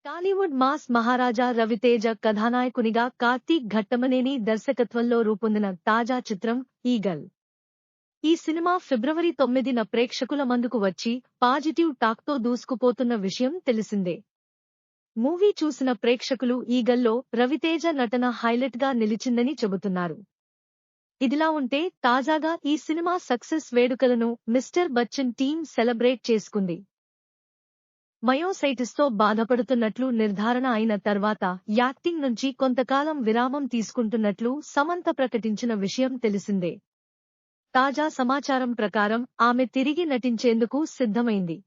Tollywood mass మహారాజా రవితేజ కథానాయకునిగా కార్తీక్ ఘట్టమనేని దర్శకత్వంలో రూపొందిన తాజా చిత్రం ఈగల్. ఈ సినిమా ఫిబ్రవరి 9న ప్రేక్షకుల ముందుకు వచ్చి పాజిటివ్ టాక్తో దూసుకుపోతున్న విషయం తెలిసిందే. మూవీ చూసిన ప్రేక్షకులు ఈగల్లో రవితేజ నటన హైలైట్గా నిలిచిందని చెబుతున్నారు. ఇదిలా ఉంటే తాజాగా ఈ సినిమా సక్సెస్ వేడుకలను మిస్టర్ బచ్చన్ టీం సెలబ్రేట్ చేసుకుంది. మయోసైటిస్తో బాధపడుతున్నట్లు నిర్ధారణ అయిన తర్వాత యాక్టింగ్ నుంచి కొంతకాలం విరామం తీసుకుంటున్నట్లు సమంత ప్రకటించిన విషయం తెలిసిందే. తాజా సమాచారం ప్రకారం ఆమె తిరిగి నటించేందుకు సిద్ధమైంది.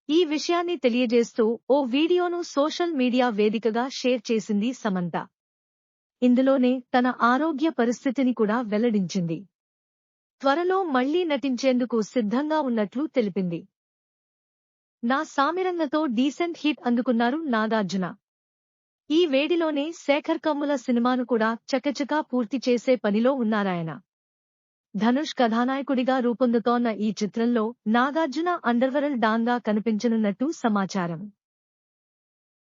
ఈ విషయాన్ని తెలియజేస్తూ ఓ వీడియోను సోషల్ మీడియా వేదికగా షేర్ చేసింది సమంత. ఇందులోనే తన ఆరోగ్య పరిస్థితిని కూడా వెల్లడించింది. త్వరలో మళ్లీ నటించేందుకు సిద్ధంగా ఉన్నట్లు తెలిపింది. నా సామిరంగతో డీసెంట్ హిట్ అందుకున్నారు నాగార్జున. ఈ వేడిలోనే శేఖర్ కమ్ముల సినిమాను కూడా చకచకా పూర్తి చేసే పనిలో ఉన్నారాయన. ధనుష్ కథానాయకుడిగా రూపొందుతోన్న ఈ చిత్రంలో నాగార్జున అండర్వరల్డ్ డాన్గా కనిపించనున్నట్టు సమాచారం.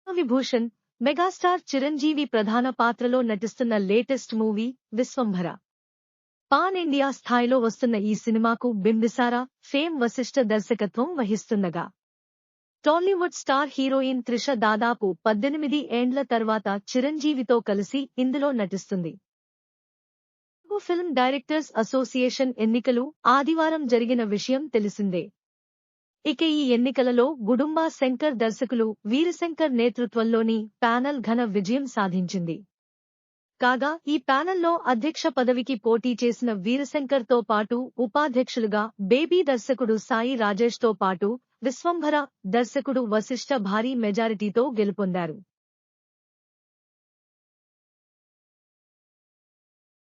విభూషణ్, మెగాస్టార్ చిరంజీవి ప్రధాన పాత్రలో నటిస్తున్న latest movie Vishwambhara. Pan India స్థాయిలో వస్తున్న ఈ సినిమాకు బింబిసారా ఫేమ్ వశిష్ఠ దర్శకత్వం వహిస్తుండగా టాలీవుడ్ స్టార్ హీరోయిన్ త్రిష దాదాపు 18 ఏండ్ల తర్వాత చిరంజీవితో కలిసి ఇందులో నటిస్తుంది. ఫిల్మ్ డైరెక్టర్స్ అసోసియేషన్ ఎన్నికలు ఆదివారం జరిగిన విషయం తెలిసిందే. ఇక ఈ ఎన్నికలలో గుడుంబా శంకర్ దర్శకులు వీరశంకర్ నేతృత్వంలోని ప్యానెల్ ఘన విజయం సాధించింది. కాగా ఈ ప్యానెల్లో అధ్యక్ష పదవికి పోటీ చేసిన వీరశంకర్తో పాటు ఉపాధ్యక్షులుగా బేబీ దర్శకుడు సాయి రాజేష్తో పాటు విశ్వంభర దర్శకుడు వశిష్ఠ భారీ మెజారిటీతో గెలుపొందారు.